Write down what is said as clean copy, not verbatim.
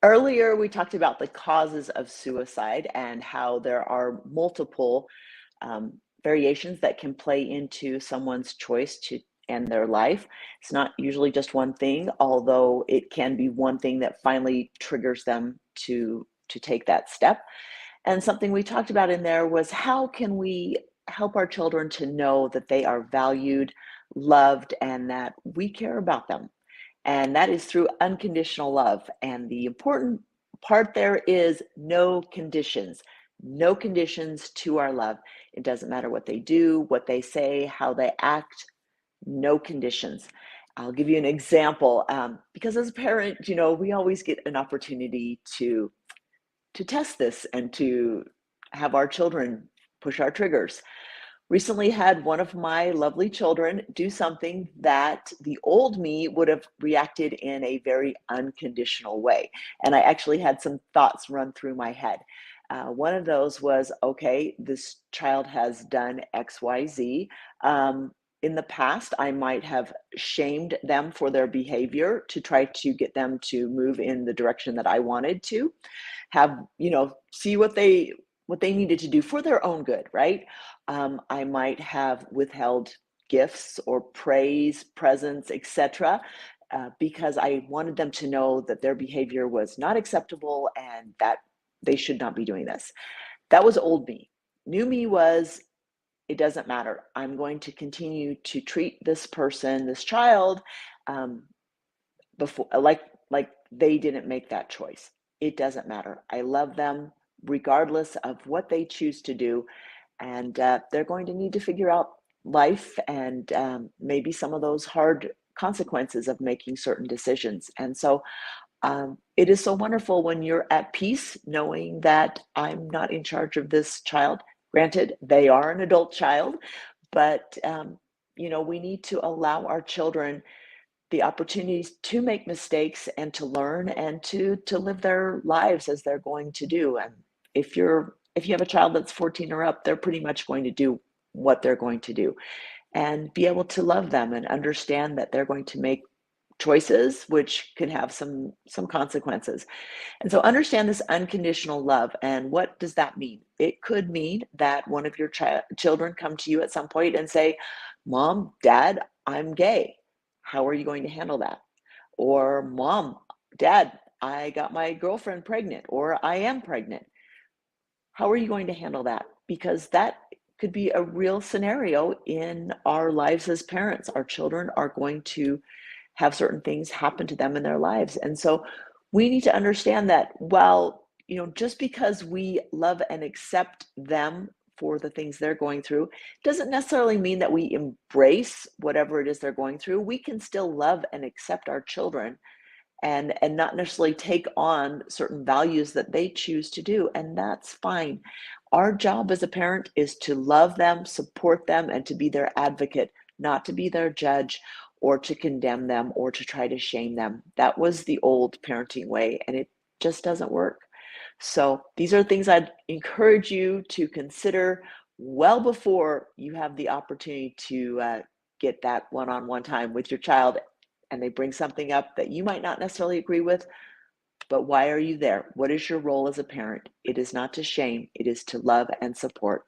Earlier, we talked about the causes of suicide and how there are multiple variations that can play into someone's choice to end their life. It's not usually just one thing, although it can be one thing that finally triggers them to take that step. And something we talked about in there was how can we help our children to know that they are valued, loved, and that we care about them. And that is through unconditional love. And the important part there is no conditions, no conditions to our love. It doesn't matter what they do, what they say, how they act, no conditions. I'll give you an example because as a parent, we always get an opportunity to test this and to have our children push our triggers. Recently had one of my lovely children do something that the old me would have reacted in a very unconditional way. And I actually had some thoughts run through my head. One of those was, okay, this child has done XYZ. In the past, I might have shamed them for their behavior to try to get them to move in the direction that I wanted to have, see what they needed to do for their own good, right? I might have withheld gifts or praise, presents, etc., because I wanted them to know that their behavior was not acceptable and that they should not be doing this. That was old me. New me was, it doesn't matter. I'm going to continue to treat this person, this child, before like they didn't make that choice. It doesn't matter. I love them regardless of what they choose to do, and they're going to need to figure out life and maybe some of those hard consequences of making certain decisions. And so it is so wonderful when you're at peace knowing that I'm not in charge of this child. Granted, they are an adult child, but we need to allow our children the opportunities to make mistakes and to learn and to live their lives as they're going to do. And if you have a child that's 14 or up, they're pretty much going to do what they're going to do and be able to love them and understand that they're going to make choices which can have some consequences. And so understand this unconditional love. And what does that mean? It could mean that one of your children come to you at some point and say, Mom, Dad, I'm gay. How are you going to handle that? Or Mom, Dad, I got my girlfriend pregnant, or I am pregnant. How are you going to handle that? Because that could be a real scenario in our lives as parents. Our children are going to have certain things happen to them in their lives. And so we need to understand that while, just because we love and accept them for the things they're going through, doesn't necessarily mean that we embrace whatever it is they're going through. We can still love and accept our children and not necessarily take on certain values that they choose to do. And that's fine. Our job as a parent is to love them, support them, and to be their advocate, not to be their judge or to condemn them or to try to shame them. That was the old parenting way, and it just doesn't work. So these are things I'd encourage you to consider well before you have the opportunity to get that one-on-one time with your child and they bring something up that you might not necessarily agree with, but why are you there? What is your role as a parent? It is not to shame, it is to love and support.